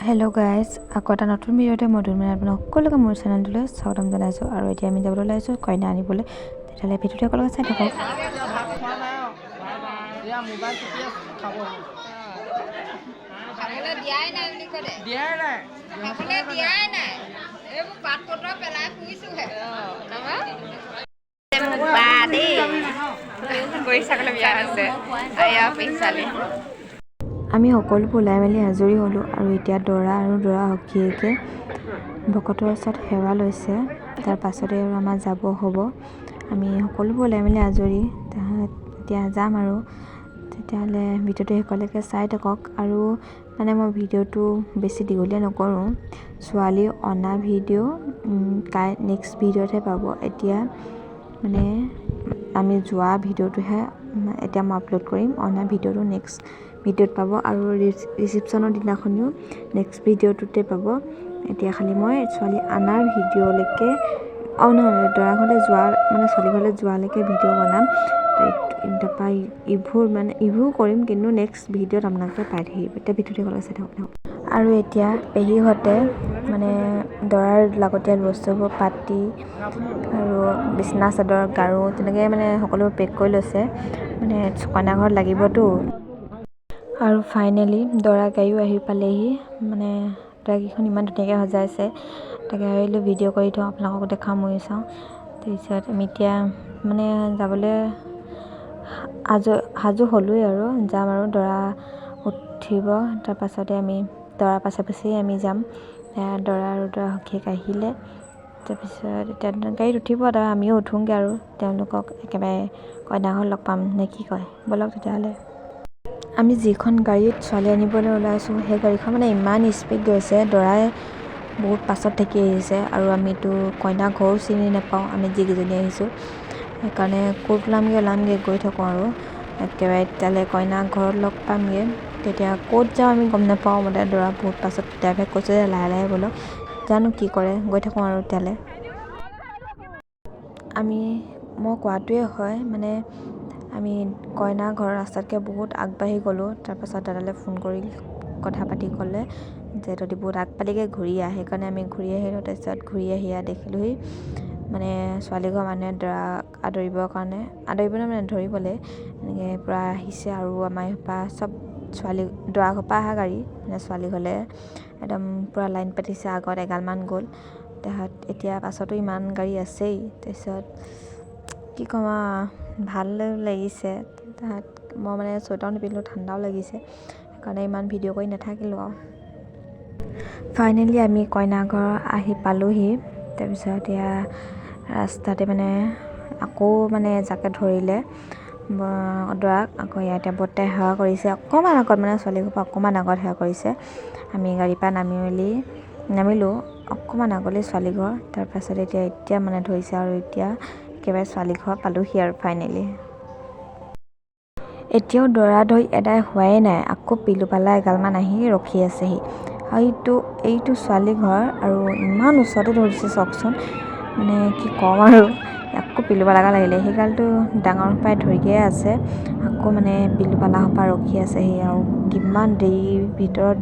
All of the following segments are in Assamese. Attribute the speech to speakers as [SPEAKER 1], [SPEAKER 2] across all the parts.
[SPEAKER 1] হেল্ল' গাইজ, আকৌ এটা নতুন ভিডিঅ'তে মধুৰমে আপোনাক সকলোকে মোৰ চেনেলটোলৈ স্বাগতম জনাইছোঁ। আৰু এতিয়া আমি যাবলৈ ওলাইছোঁ কইনা আনিবলৈ। তেতিয়াহ'লে ভিডিঅ'টো সকলোকে চাই থাকক। আমি সকলোবোৰ ওলাই মেলি আজৰি হ'লোঁ আৰু এতিয়া দৰা আৰু দৰা সখীয়েকে ভকতৰ ওচৰত সেৱা লৈছে। তাৰ পাছতে আৰু আমাৰ যাব হ'ব। আমি সকলোবোৰ ওলাই মেলি আজৰি এতিয়া যাম আৰু তেতিয়াহ'লে ভিডিঅ'টো শেষলৈকে চাই থাকক। আৰু মানে মই ভিডিঅ'টো বেছি দীঘলীয়া নকৰোঁ। ছোৱালী অনা ভিডিঅ' নেক্সট ভিডিঅ'তহে পাব। এতিয়া মানে আমি যোৱা ভিডিঅ'টোহে এতিয়া মই আপলোড কৰিম। অনা ভিডিঅ'টো নেক্সট ভিডিঅ'ত পাব আৰু ৰিচিপশ্যনৰ দিনাখনিও নেক্সট ভিডিঅ'টোতে পাব। এতিয়া খালি মই ছোৱালী আনাৰ ভিডিঅ'লৈকে নহয় দৰা ঘৰলৈ যোৱা মানে ছোৱালী ঘৰলৈ যোৱালৈকে ভিডিঅ' বনাম। তাৰপৰা ইভোৰ কৰিম, কিন্তু নেক্সট ভিডিঅ'ত আপোনালোকে পাই থাকিব। এতিয়া ভিডিঅ'টো ক'লৈ চাই থাকক। আৰু এতিয়া পেহীহঁতে মানে দৰাৰ লাগতিয়াল বস্তুবোৰ পাতি আৰু বিচনা চাদৰ গাৰু তেনেকৈ মানে সকলোবোৰ পেক কৰি লৈছে। মানে কইনা ঘৰত লাগিবতো। আৰু ফাইনেলি দৰা গাড়ীও আহি পালেহি। মানে দৰাকেইখন ইমান ধুনীয়াকৈ সজাইছে, তাকে ভাবিলোঁ ভিডিঅ' কৰি থওঁ, আপোনালোকক দেখাওঁ, ময়ো চাওঁ। তাৰপিছত আমি এতিয়া মানে যাবলৈ সাজু হ'লোৱেই আৰু যাম আৰু দৰা উঠিব। তাৰপাছতে আমি দৰাৰ পাছে পাছেই আমি যাম। দৰা আৰু দৰা সখীয়েক আহিলে তাৰপিছত এতিয়া গাড়ীত উঠিব, তাৰ আমিও উঠোঁগৈ আৰু তেওঁলোকক একেবাৰে কইনা ঘৰত লগ পাম নে কি কয়। ব'লক তেতিয়াহ'লে। আমি যিখন গাড়ীত ছোৱালী আনিবলৈ ওলাইছোঁ সেই গাড়ীখন মানে ইমান স্পীড গৈছে, দৰাই বহুত পাছত থাকি আহিছে আৰু আমিতো কইনা ঘৰো চিনি নাপাওঁ, আমি যিকেইজনী আহিছোঁ। সেইকাৰণে ক'ত ওলামগৈ গৈ থাকোঁ আৰু একেবাৰে তেতিয়ালৈ কইনা ঘৰত লগ পামগৈ। তেতিয়া ক'ত যাওঁ আমি গম নাপাওঁ। মানে দৰা বহুত পাছত ড্ৰাইভাৰে কৈছে যে লাহে লাহে ব'লক, জানো কি কৰে, গৈ থাকোঁ আৰু তেতিয়ালৈ। মই কোৱাটোৱে হয়, মানে আমি কইনা ঘৰৰ ৰাস্তাতকৈ বহুত আগবাঢ়ি গ'লোঁ। তাৰপাছত দাদালৈ ফোন কৰি কথা পাতি ক'লে যে তহঁতি বহুত আগফালেকৈ ঘূৰি আহ। সেইকাৰণে আমি ঘূৰি আহিলোঁ। তাৰপিছত ঘূৰি আহি দেখিলোঁহি মানে ছোৱালীঘৰৰ মানুহে দৰাক আদৰিবলৈ মানে ধৰিবলৈ এনেকৈ পূৰা আহিছে। আৰু আমাৰ এইসোপা চব দৰা ঘৰৰ পৰা অহা গাড়ী, মানে ছোৱালী ঘৰলৈ একদম পূৰা লাইন পাতিছে। আগত এগালমান গ'ল। এতিয়া পাছতো ইমান গাড়ী আছেই। তাৰপিছত কি ক'ম আৰু ভাল লাগিছে। মই মানে চুৱেটাৰো নিপিন্ধিলোঁ, ঠাণ্ডাও লাগিছে, সেইকাৰণে ইমান ভিডিঅ' কৰি নাথাকিলোঁ আৰু। ফাইনেলি আমি কইনা ঘৰ আহি পালোঁহি। তাৰপিছত এতিয়া ৰাস্তাতে মানে আকৌ মানে এজাকে ধৰিলে দৰাক। আকৌ ইয়াতে বৰ্তাই সেৱা কৰিছে অকণমান আগত, মানে ছোৱালী ঘৰৰ পৰা অকণমান আগত সেৱা কৰিছে। আমি গাড়ীৰ পৰা নামিলোঁ অকণমান আগলৈ ছোৱালী ঘৰ। তাৰপাছত এতিয়া মানে ধৰিছে আৰু এতিয়া একেবাৰে ছোৱালী ঘৰ পালোঁহি আৰু ফাইনেলি। এতিয়াও দৰা ধৰি এদাই হোৱাই নাই, আকৌ পিলুপালা এগালমান আহি ৰখি আছেহি। আৰু এইটো ছোৱালী ঘৰ আৰু ইমান ওচৰতে ধৰিছে চাওকচোন। মানে কি ক'ম আৰু, আকৌ পিলুপালাগাল আহিলে, সেইগালটো ডাঙৰ সোপাই ধৰিয়ে আছে। আকৌ মানে পিলুপালা সোপা ৰখি আছেহি আৰু কিমান দেৰিৰ ভিতৰত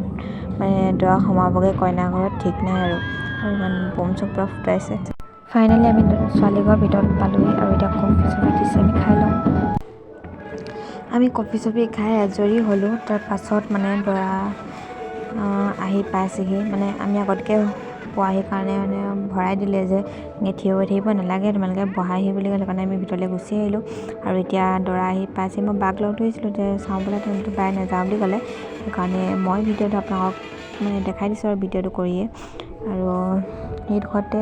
[SPEAKER 1] মানে দৰা সোমাবগৈ কইনা ঘৰত ঠিক নাই আৰু ইমান বম চম পূৰা ফুটাইছে। ফাইনেলি আমি ছোৱালী ঘৰৰ ভিতৰত পালোঁহি আৰু এতিয়া কফি চফি দিছে, আমি খাই লওঁ। আমি কফি চফি খাই আজৰি হ'লোঁ। তাৰ পাছত মানে দৰা আহি পাইছেহি। মানে আমি আগতকৈ পোৱাহি কাৰণে মানে ভৰাই দিলে যে থিয় হৈ থাকিব নালাগে, তোমালোকে বহাহি বুলি ক'লে। কাৰণে আমি ভিতৰলৈ গুচি আহিলোঁ। আৰু এতিয়া দৰা আহি পাইছে। মই বাক লগ ধৰিছিলোঁ যে চাওঁ বোলে, কিন্তু বাই নাযাওঁ বুলি ক'লে। সেইকাৰণে মই ভিডিঅ'টো আপোনালোকক মানে দেখাই দিছোঁ আৰু ভিডিঅ'টো কৰিয়ে। আৰু সেইডোখৰতে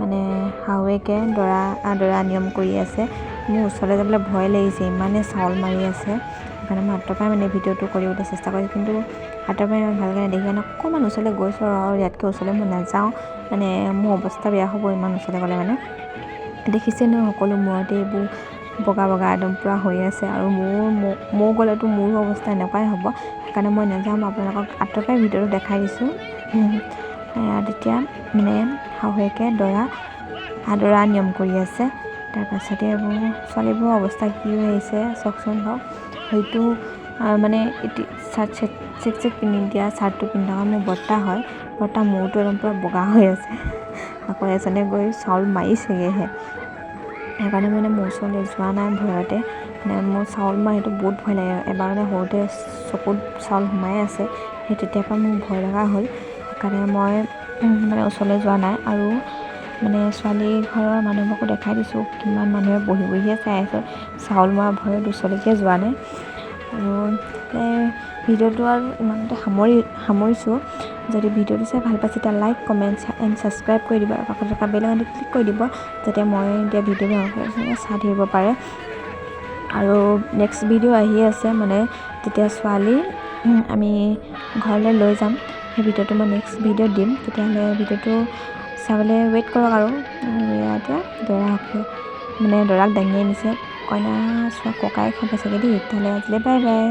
[SPEAKER 1] মানে শাহুৱেকে দৰা নিয়ম কৰি আছে। মোৰ ওচৰলৈ যাবলৈ ভয় লাগিছে, ইমানেই চাউল মাৰি আছে। সেইকাৰণে মই হাতৰ পৰাই মানে ভিডিঅ'টো কৰিবলৈ চেষ্টা কৰিছোঁ, কিন্তু হাতৰ পৰাই ইমান ভালকৈ নেদেখি কাৰণে অকণমান ওচৰলৈ গৈছোঁ আৰু ইয়াতকৈ ওচৰলৈ মই নাযাওঁ। মানে মোৰ অৱস্থা বেয়া হ'ব ইমান ওচৰলৈ গ'লে। মানে দেখিছে নহয় সকলো মূৰতে এইবোৰ বগা বগা একদম পূৰা হৈ আছে। আৰু মোৰ গ'লেতো মোৰো অৱস্থা এনেকুৱাই হ'ব। সেইকাৰণে মই নাযাওঁ। মই আপোনালোকক আঁতৰ পৰাই ভিডিঅ'টো দেখাই দিছোঁ। তেতিয়া মানে শাহুৱেকে দৰা নিয়ম কৰি আছে। তাৰপাছতে এইবোৰ ছোৱালীবোৰৰ অৱস্থা কি হৈ আহিছে চাওকচোন বাৰু। হয়তো মানে এটি চেক পিন্ধি দিয়া চাৰ্টটো পিন্ধি থকা মোৰ বৰ্তা হয়। বৰ্তা মূৰটো একদম পূৰা বগা হৈ আছে। আকৌ এজনে গৈ চাউল মাৰিছেগৈহে। সেইকাৰণে মানে মোৰ ওচৰলৈ যোৱা নাই ভয়তে। মানে মোৰ চাউল মাৰা সেইটো বহুত ভয় লাগে। এবাৰ মানে সৰুতে চকুত চাউল সোমাই আছে, সেই তেতিয়াৰ পৰা মোৰ ভয় লগা হ'ল। সেইকাৰণে মই মানে ওচৰলৈ যোৱা নাই। আৰু মানে ছোৱালী ঘৰৰ মানুহবোৰকো দেখাই দিছোঁ, কিমান মানুহে বহিয়ে চাই আছে। চাউল মৰা ভয়ত ওচৰলৈকে যোৱা নাই। আৰু ভিডিঅ'টো আৰু ইমানতে সামৰিছোঁ। যদি ভিডিঅ'টো চাই ভাল পাইছে তেতিয়া লাইক, কমেণ্ট এণ্ড ছাবস্ক্ৰাইব কৰি দিব। আৰু কাষত থকা বেল আইকনটো ক্লিক কৰি দিব, যাতে মই এতিয়া ভিডিঅ'বোৰ চাই থাকিব পাৰে। আৰু নেক্সট ভিডিঅ' আহি আছে, মানে যেতিয়া ছোৱালী আমি ঘৰলৈ লৈ যাম, সেই ভিডিঅ'টো মই নেক্সট ভিডিঅ'ত দিম। তেতিয়াহ'লে ভিডিঅ'টো চাবলৈ ৱেইট কৰক। আৰু এতিয়া দৰাক দাঙি আনিছে, কইনা চোৱা ককাই খাব চাগে দেই। তেতিয়াহ'লে আজিলৈ বাই বাই।